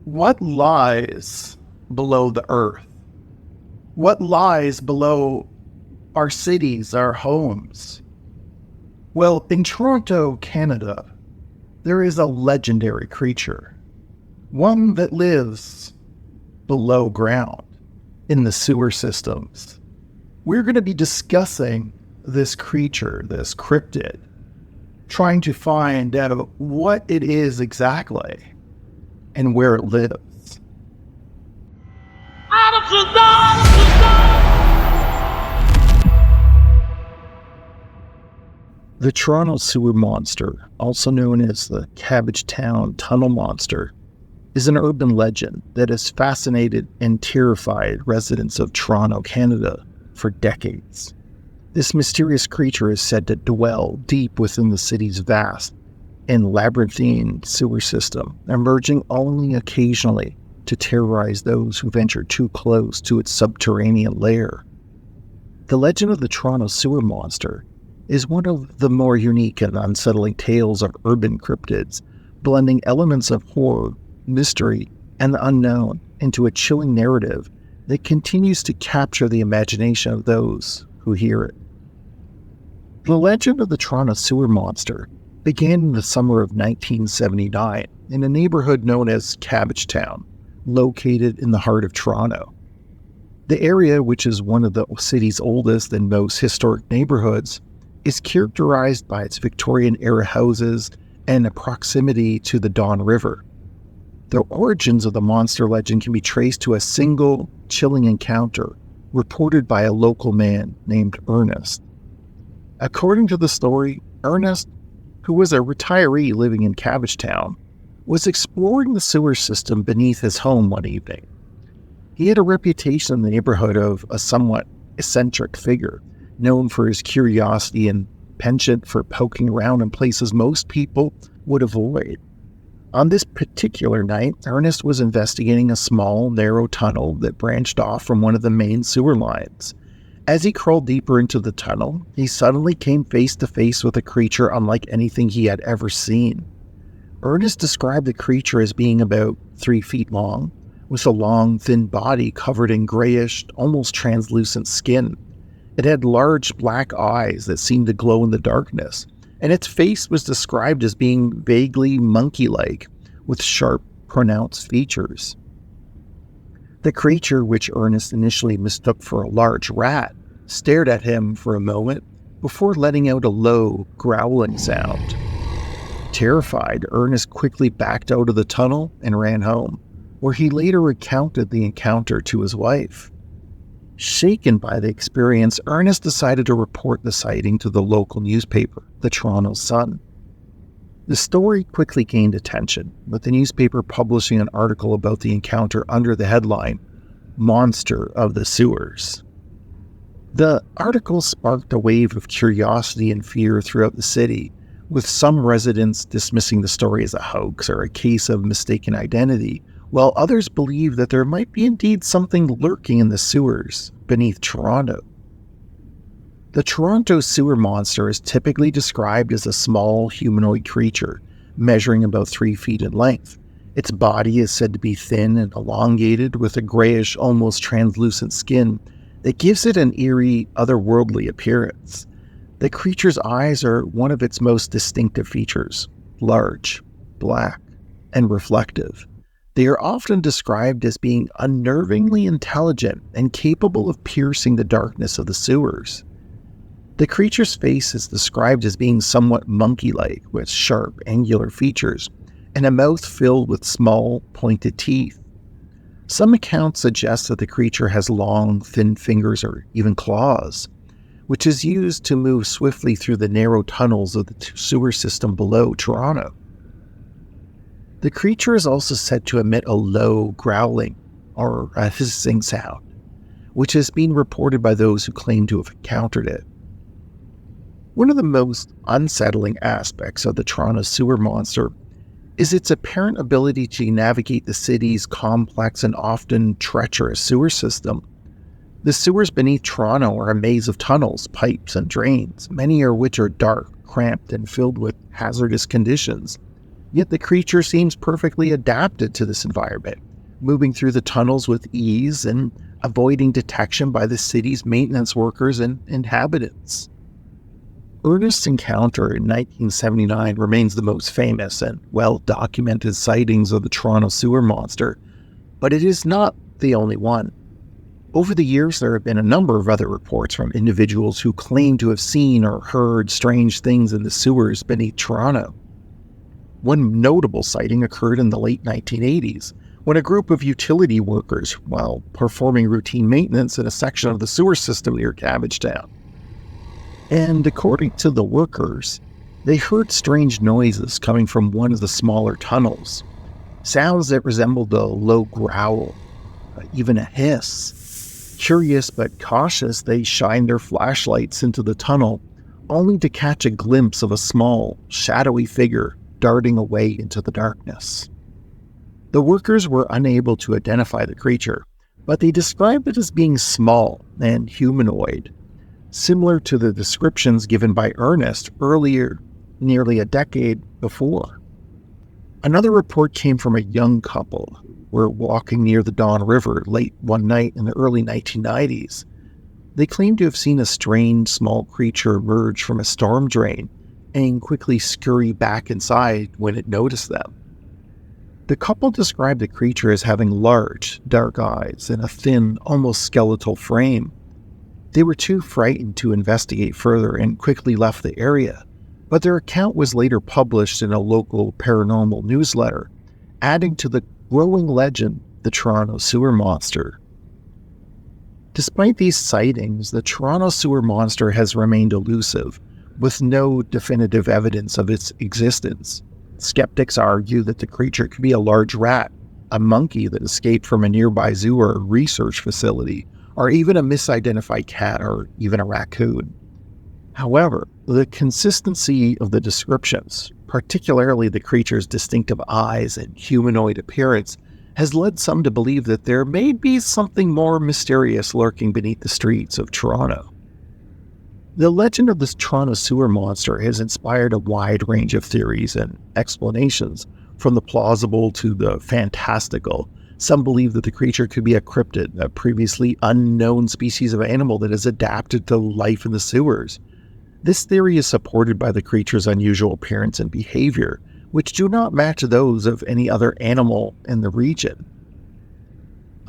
What lies below the earth? What lies below our cities, our homes? Well, in Toronto, Canada, there is a legendary creature, one that lives below ground in the sewer systems. We're going to be discussing this creature, this cryptid, trying to find out what it is exactly and where it lives. The Toronto sewer monster, also known as the Cabbagetown tunnel monster, is an urban legend that has fascinated and terrified residents of Toronto, Canada for decades. This mysterious creature is said to dwell deep within the city's vast and labyrinthine sewer system, emerging only occasionally to terrorize those who venture too close to its subterranean lair. The legend of the Toronto sewer monster is one of the more unique and unsettling tales of urban cryptids, blending elements of horror, mystery, and the unknown into a chilling narrative that continues to capture the imagination of those who hear it. The legend of the Toronto sewer monster began in the summer of 1979 in a neighborhood known as Cabbagetown, located in the heart of Toronto. The area, which is one of the city's oldest and most historic neighborhoods, is characterized by its Victorian-era houses and a proximity to the Don River. The origins of the monster legend can be traced to a single, chilling encounter reported by a local man named Ernest. According to the story, Ernest, who was a retiree living in Cabbagetown, was exploring the sewer system beneath his home one evening. He had a reputation in the neighborhood of a somewhat eccentric figure, known for his curiosity and penchant for poking around in places most people would avoid. On this particular night, Ernest was investigating a small, narrow tunnel that branched off from one of the main sewer lines. As he crawled deeper into the tunnel, he suddenly came face to face with a creature unlike anything he had ever seen. Ernest described the creature as being about 3 feet long, with a long, thin body covered in grayish, almost translucent skin. It had large black eyes that seemed to glow in the darkness, and its face was described as being vaguely monkey-like, with sharp, pronounced features. The creature, which Ernest initially mistook for a large rat, stared at him for a moment before letting out a low, growling sound. Terrified, Ernest quickly backed out of the tunnel and ran home, where he later recounted the encounter to his wife. Shaken by the experience, Ernest decided to report the sighting to the local newspaper, the Toronto Sun. The story quickly gained attention, with the newspaper publishing an article about the encounter under the headline, "Monster of the Sewers." The article sparked a wave of curiosity and fear throughout the city, with some residents dismissing the story as a hoax or a case of mistaken identity, while others believed that there might be indeed something lurking in the sewers beneath Toronto. The Toronto sewer monster is typically described as a small humanoid creature, measuring about 3 feet in length. Its body is said to be thin and elongated, with a grayish, almost translucent skin that gives it an eerie, otherworldly appearance. The creature's eyes are one of its most distinctive features, large, black, and reflective. They are often described as being unnervingly intelligent and capable of piercing the darkness of the sewers. The creature's face is described as being somewhat monkey-like, with sharp, angular features, and a mouth filled with small, pointed teeth. Some accounts suggest that the creature has long, thin fingers or even claws, which is used to move swiftly through the narrow tunnels of the sewer system below Toronto. The creature is also said to emit a low, growling, or a hissing sound, which has been reported by those who claim to have encountered it. One of the most unsettling aspects of the Toronto sewer monster is its apparent ability to navigate the city's complex and often treacherous sewer system. The sewers beneath Toronto are a maze of tunnels, pipes, and drains, many of which are dark, cramped, and filled with hazardous conditions. Yet the creature seems perfectly adapted to this environment, moving through the tunnels with ease and avoiding detection by the city's maintenance workers and inhabitants. Ernest's encounter in 1979 remains the most famous and well-documented sightings of the Toronto sewer monster, but it is not the only one. Over the years, there have been a number of other reports from individuals who claim to have seen or heard strange things in the sewers beneath Toronto. One notable sighting occurred in the late 1980s, when a group of utility workers, while performing routine maintenance in a section of the sewer system near Cabbagetown. And according to the workers, they heard strange noises coming from one of the smaller tunnels. Sounds that resembled a low growl, even a hiss. Curious but cautious, they shined their flashlights into the tunnel, only to catch a glimpse of a small, shadowy figure darting away into the darkness. The workers were unable to identify the creature, but they described it as being small and humanoid, similar to the descriptions given by Ernest earlier, nearly a decade before. Another report came from a young couple who were walking near the Don River late one night in the early 1990s. They claimed to have seen a strange small creature emerge from a storm drain and quickly scurry back inside when it noticed them. The couple described the creature as having large, dark eyes and a thin, almost skeletal frame. They were too frightened to investigate further and quickly left the area, but their account was later published in a local paranormal newsletter, adding to the growing legend, the Toronto sewer monster. Despite these sightings, the Toronto sewer monster has remained elusive, with no definitive evidence of its existence. Skeptics argue that the creature could be a large rat, a monkey that escaped from a nearby zoo or research facility, or even a misidentified cat or even a raccoon. However, the consistency of the descriptions, particularly the creature's distinctive eyes and humanoid appearance, has led some to believe that there may be something more mysterious lurking beneath the streets of Toronto. The legend of this Toronto sewer monster has inspired a wide range of theories and explanations, from the plausible to the fantastical. Some believe that the creature could be a cryptid, a previously unknown species of animal that has adapted to life in the sewers. This theory is supported by the creature's unusual appearance and behavior, which do not match those of any other animal in the region.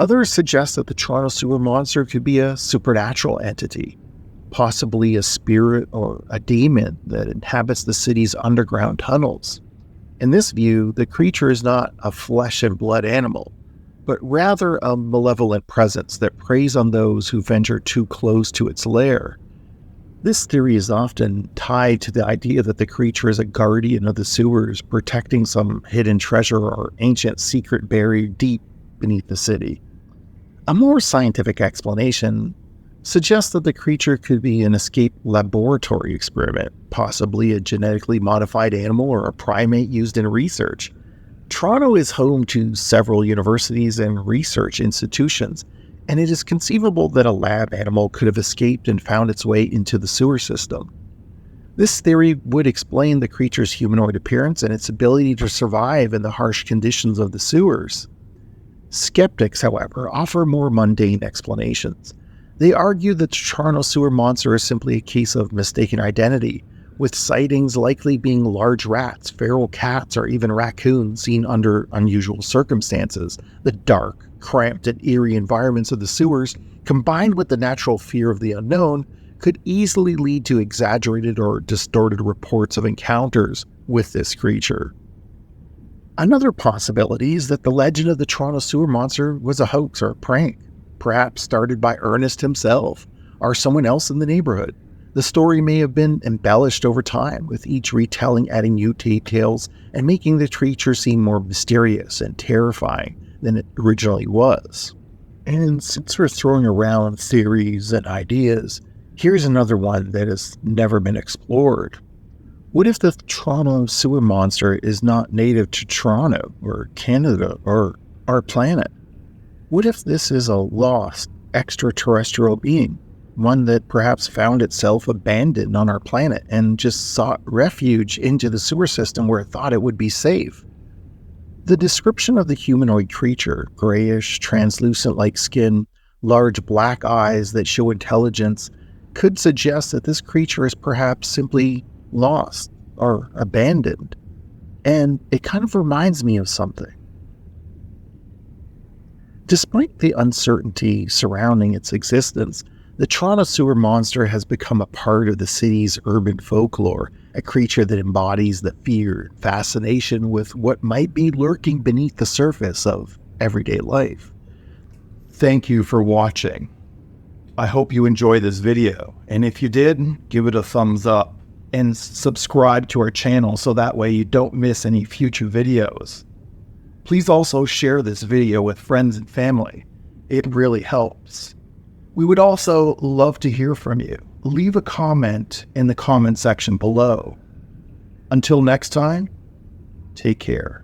Others suggest that the Toronto sewer monster could be a supernatural entity, possibly a spirit or a demon that inhabits the city's underground tunnels. In this view, the creature is not a flesh and blood animal, but rather a malevolent presence that preys on those who venture too close to its lair. This theory is often tied to the idea that the creature is a guardian of the sewers, protecting some hidden treasure or ancient secret buried deep beneath the city. A more scientific explanation suggests that the creature could be an escaped laboratory experiment, possibly a genetically modified animal or a primate used in research. Toronto is home to several universities and research institutions, and it is conceivable that a lab animal could have escaped and found its way into the sewer system. This theory would explain the creature's humanoid appearance and its ability to survive in the harsh conditions of the sewers. Skeptics, however, offer more mundane explanations. They argue that the Toronto sewer monster is simply a case of mistaken identity, with sightings likely being large rats, feral cats, or even raccoons seen under unusual circumstances. The dark, cramped, and eerie environments of the sewers, combined with the natural fear of the unknown, could easily lead to exaggerated or distorted reports of encounters with this creature. Another possibility is that the legend of the Toronto sewer monster was a hoax or a prank, perhaps started by Ernest himself or someone else in the neighborhood. The story may have been embellished over time, with each retelling adding new details and making the creature seem more mysterious and terrifying than it originally was. And since we're throwing around theories and ideas, here's another one that has never been explored. What if the Toronto sewer monster is not native to Toronto or Canada or our planet? What if this is a lost extraterrestrial being, one that perhaps found itself abandoned on our planet and just sought refuge into the sewer system where it thought it would be safe. The description of the humanoid creature, grayish, translucent-like skin, large black eyes that show intelligence, could suggest that this creature is perhaps simply lost or abandoned. And it kind of reminds me of something. Despite the uncertainty surrounding its existence, the Toronto sewer monster has become a part of the city's urban folklore, a creature that embodies the fear and fascination with what might be lurking beneath the surface of everyday life. Thank you for watching. I hope you enjoyed this video, and if you did, give it a thumbs up and subscribe to our channel so that way you don't miss any future videos. Please also share this video with friends and family. It really helps. We would also love to hear from you. Leave a comment in the comment section below. Until next time, take care.